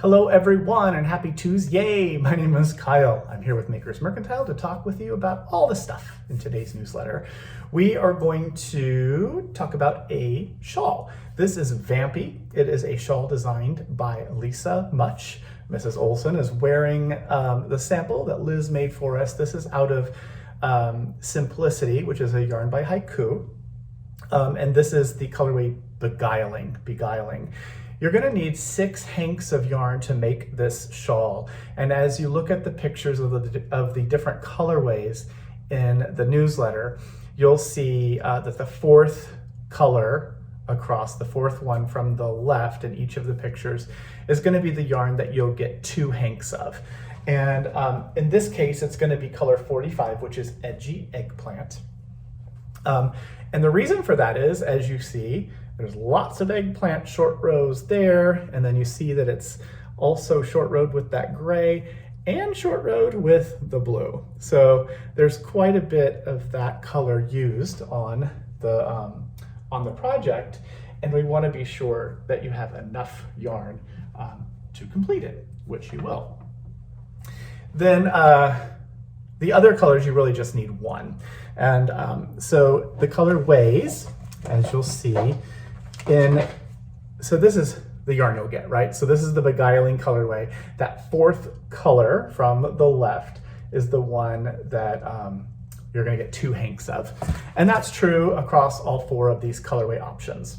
Hello everyone and happy Tuesday! My name is Kyle. I'm here with Makers Mercantile to talk with you about all the stuff in today's newsletter. We are going to talk about a shawl. This is Vampy. It is a shawl designed by Lisa Mutch. Mrs. Olson is wearing the sample that Liz made for us. This is out of Simplicity, which is a yarn by HiKoo. And this is the colorway Beguiling. You're going to need 6 hanks of yarn to make this shawl. And as you look at the pictures of the different colorways in the newsletter, you'll see that the fourth color across, the fourth one from the left in each of the pictures, is going to be the yarn that you'll get 2 hanks of. And in this case, it's going to be color 45, which is Edgy Eggplant. And the reason for that is, as you see, there's lots of eggplant short rows there, and then you see that it's also short rowed with that gray and short rowed with the blue. So there's quite a bit of that color used on the project, and we want to be sure that you have enough yarn to complete it, which you will. Then the other colors, you really just need one. And so the colorways, as you'll see, so this is the yarn you'll get, right? So this is the Beguiling colorway. That fourth color from the left is the one that you're gonna get 2 hanks of. And that's true across all 4 of these colorway options.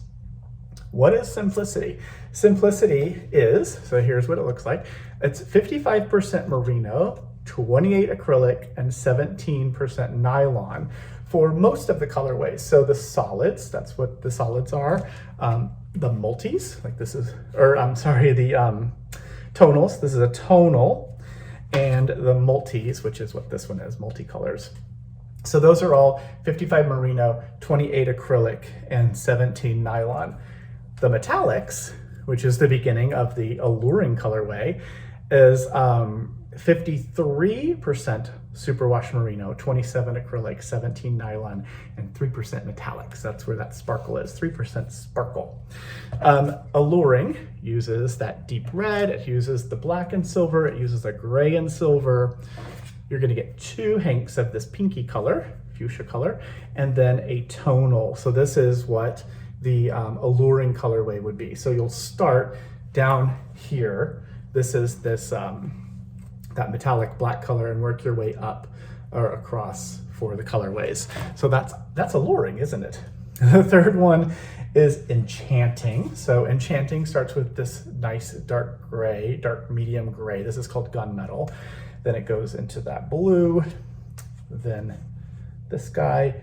What is Simplicity? Simplicity is, so here's what it looks like. It's 55% merino, 28 acrylic, and 17% nylon for most of the colorways. So the solids, that's what the solids are. The multis, like this is, or I'm sorry, the tonals, this is a tonal, and the multis, which is what this one is, multicolors. So those are all 55 merino, 28 acrylic, and 17 nylon. The metallics, which is the beginning of the alluring colorway, is 53% superwash merino, 27 acrylic, 17 nylon, and 3% metallics. That's where that sparkle is, 3% sparkle. Alluring uses that deep red, it uses the black and silver, it uses the gray and silver. You're gonna get 2 hanks of this pinky color, fuchsia color, and then a tonal. So this is what the alluring colorway would be. So you'll start down here. This is this that metallic black color, and work your way up or across for the colorways. So that's alluring, isn't it? The third one is Enchanting. So Enchanting starts with this nice dark gray, dark medium gray. This is called Gunmetal. Then it goes into that blue. Then this guy,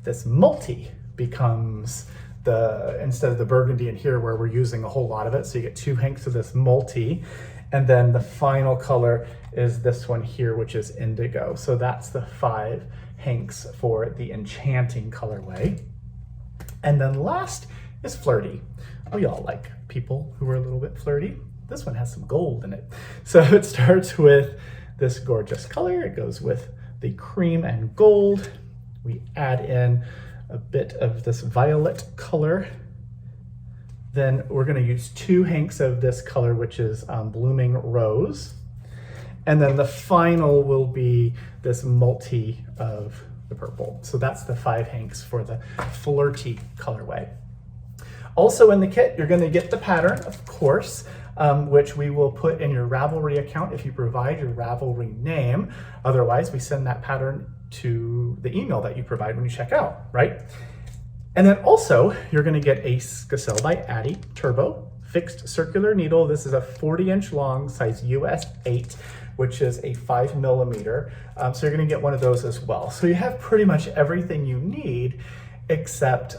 this multi becomes instead of the burgundy in here where we're using a whole lot of it. So you get 2 hanks of this multi. And then the final color is this one here, which is indigo. So that's the 5 hanks for the Enchanting colorway. And then last is Flirty. We all like people who are a little bit flirty. This one has some gold in it. So it starts with this gorgeous color. It goes with the cream and gold. We add in a bit of this violet color. Then we're going to use 2 hanks of this color, which is Blooming Rose. And then the final will be this multi of the purple. So that's the 5 hanks for the Flirty colorway. Also in the kit, you're going to get the pattern, of course, which we will put in your Ravelry account if you provide your Ravelry name. Otherwise, we send that pattern to the email that you provide when you check out, right? And then also, you're gonna get a skacel by Addi Turbo fixed circular needle. This is a 40-inch long, size US 8, which is a 5mm. So you're gonna get one of those as well. So you have pretty much everything you need except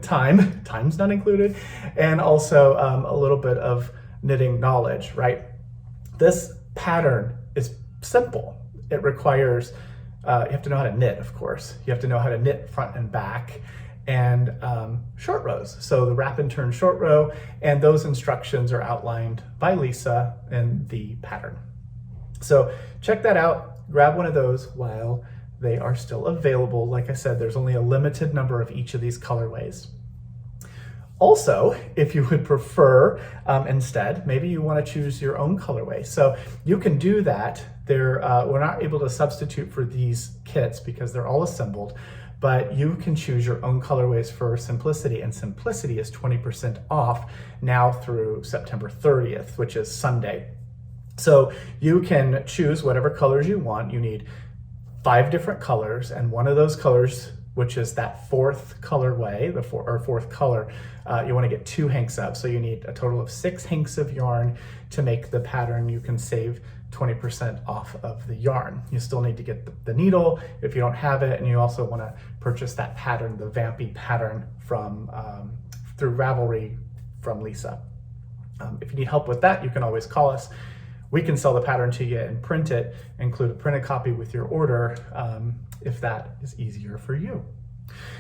time's not included, and also a little bit of knitting knowledge, right? This pattern is simple. It requires, you have to know how to knit, of course. You have to know how to knit front and back, and short rows. So the wrap and turn short row, and those instructions are outlined by Lisa in the pattern. So check that out, grab one of those while they are still available. Like I said, there's only a limited number of each of these colorways. Also, if you would prefer, instead, maybe you want to choose your own colorway. So you can do that. We're not able to substitute for these kits because they're all assembled, but you can choose your own colorways for Simplicity, and Simplicity is 20% off now through September 30th, which is Sunday. So you can choose whatever colors you want. You need 5 different colors, and one of those colors, which is that fourth colorway, fourth color, you want to get 2 hanks of. So you need a total of 6 hanks of yarn to make the pattern. You can save 20% off of the yarn. You still need to get the needle if you don't have it, and you also want to purchase that pattern, the Vampy pattern from through Ravelry from Lisa. If you need help with that, you can always call us. We can sell the pattern to you and print it, include a printed copy with your order, if that is easier for you.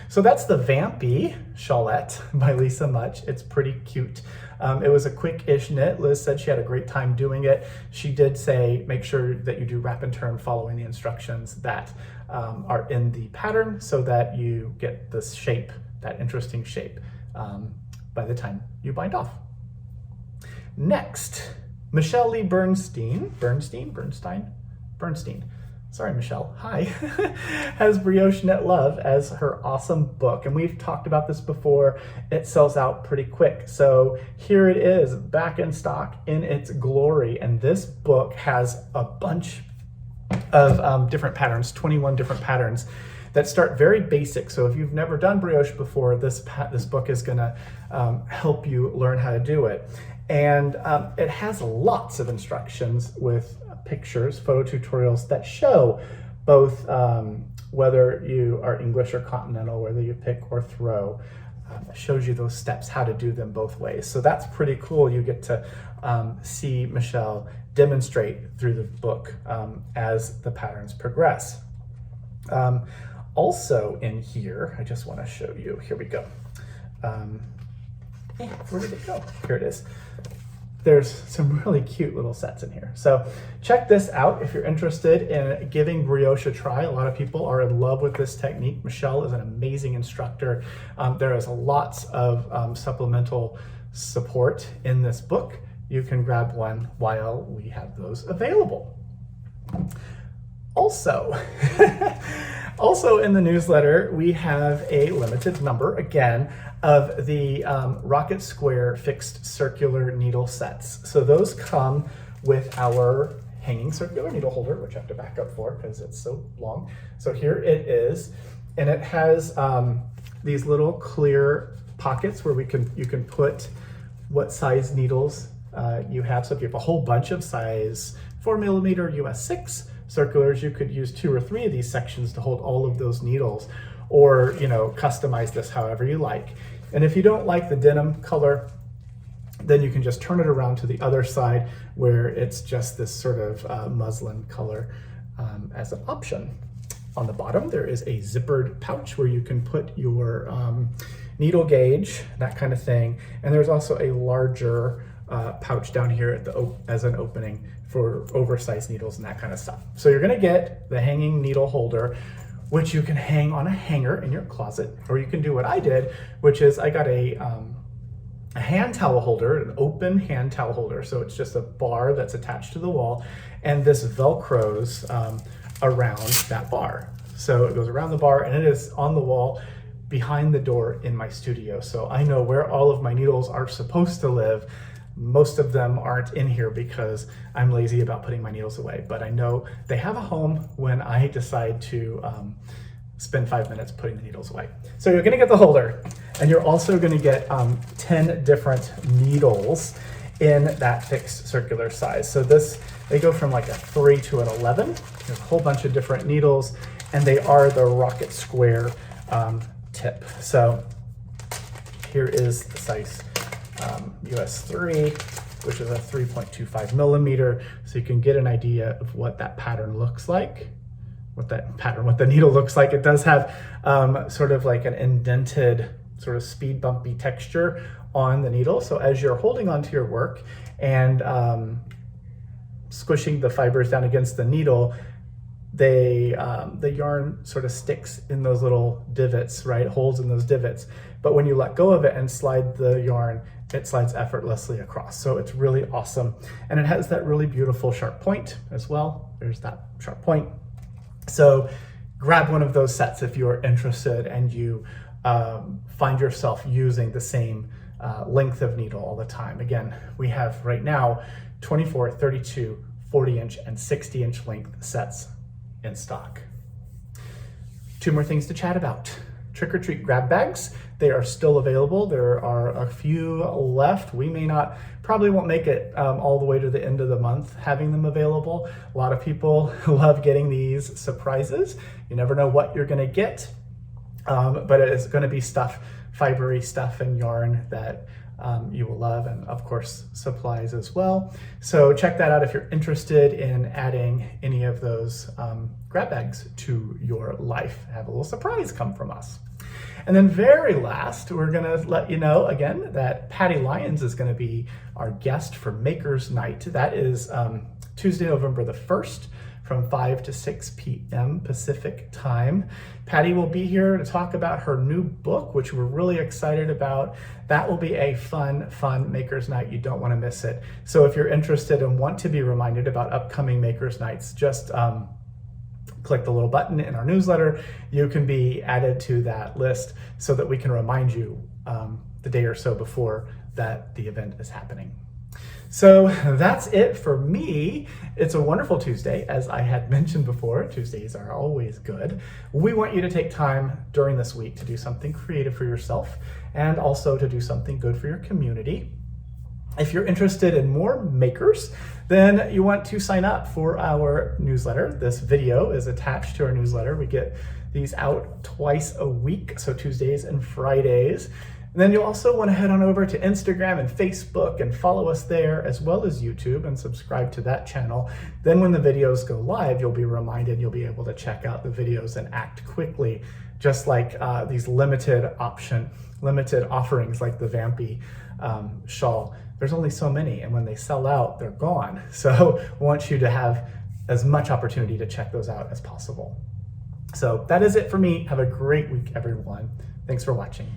So that's the Vampy shawlette by Lisa Mutch. It's pretty cute. It was a quick-ish knit. Liz said she had a great time doing it. She did say, make sure that you do wrap and turn following the instructions that are in the pattern so that you get this shape, that interesting shape, by the time you bind off. Next, Michele Bernstein. Sorry, Michele. Hi. Has Brioche Knit Love as her awesome book. And we've talked about this before. It sells out pretty quick. So here it is, back in stock in its glory. And this book has a bunch of different patterns, 21 different patterns that start very basic. So if you've never done brioche before, this book is gonna help you learn how to do it. And it has lots of instructions with pictures, photo tutorials that show both whether you are English or continental, whether you pick or throw. It shows you those steps, how to do them both ways. So that's pretty cool. You get to see Michele demonstrate through the book as the patterns progress. Also in here, I just want to show you, here we go. Where did it go? Here it is. There's some really cute little sets in here. So check this out if you're interested in giving brioche a try. A lot of people are in love with this technique. Michele is an amazing instructor. There is lots of supplemental support in this book. You can grab one while we have those available. Also, also in the newsletter, we have a limited number, again, of the Rocket² fixed circular needle sets. So those come with our hanging circular needle holder, which I have to back up for because it's so long. So here it is, and it has these little clear pockets where you can put what size needles you have. So if you have a whole bunch of size 4mm US 6 circulars, you could use 2 or 3 of these sections to hold all of those needles, or customize this however you like. And if you don't like the denim color, then you can just turn it around to the other side where it's just this sort of muslin color as an option. On the bottom, there is a zippered pouch where you can put your needle gauge, that kind of thing. And there's also a larger pouch down here as an opening for oversized needles and that kind of stuff. So you're gonna get the hanging needle holder, which you can hang on a hanger in your closet, or you can do what I did, which is I got a hand towel holder, an open hand towel holder. So it's just a bar that's attached to the wall, and this Velcros around that bar. So it goes around the bar, and it is on the wall behind the door in my studio. So I know where all of my needles are supposed to live. Most of them aren't in here because I'm lazy about putting my needles away, but I know they have a home when I decide to spend 5 minutes putting the needles away. So you're gonna get the holder, and you're also gonna get 10 different needles in that fixed circular size. So they go from like a 3 to an 11. There's a whole bunch of different needles, and they are the Rocket² tip. So here is the size US 3, which is a 3.25mm, so you can get an idea of what that pattern looks like, what the needle looks like. It does have sort of like an indented, sort of speed bumpy texture on the needle. So as you're holding onto your work and squishing the fibers down against the needle, the yarn sort of sticks in those little divots, right? Holes in those divots. But when you let go of it and slide the yarn, it slides effortlessly across. So it's really awesome. And it has that really beautiful sharp point as well. There's that sharp point. So grab one of those sets if you're interested and you find yourself using the same length of needle all the time. Again, we have right now 24, 32, 40-inch, and 60-inch length sets in stock. Two more things to chat about. Trick or treat grab bags. They are still available. There are a few left. We probably won't make it all the way to the end of the month having them available. A lot of people love getting these surprises. You never know what you're gonna get, but it is gonna be stuff, fibery stuff and yarn that you will love, and of course supplies as well. So check that out if you're interested in adding any of those grab bags to your life. Have a little surprise come from us. And then very last, we're gonna let you know again that Patty Lyons is gonna be our guest for Maker's Night. That is Tuesday, November the 1st from 5 to 6 p.m. Pacific time. Patty will be here to talk about her new book, which we're really excited about. That will be a fun Maker's Night. You don't wanna miss it. So if you're interested and want to be reminded about upcoming Maker's Nights, just click the little button in our newsletter. You can be added to that list so that we can remind you the day or so before that the event is happening. So that's it for me. It's a wonderful Tuesday. As I had mentioned before, Tuesdays are always good. We want you to take time during this week to do something creative for yourself and also to do something good for your community. If you're interested in more makers, then you want to sign up for our newsletter. This video is attached to our newsletter. We get these out twice a week, so Tuesdays and Fridays. And then you'll also want to head on over to Instagram and Facebook and follow us there, as well as YouTube, and subscribe to that channel. Then when the videos go live, you'll be reminded, you'll be able to check out the videos and act quickly, just like these limited offerings like the Vampy shawl. There's only so many, and when they sell out, they're gone. So we want you to have as much opportunity to check those out as possible. So that is it for me. Have a great week, everyone. Thanks for watching.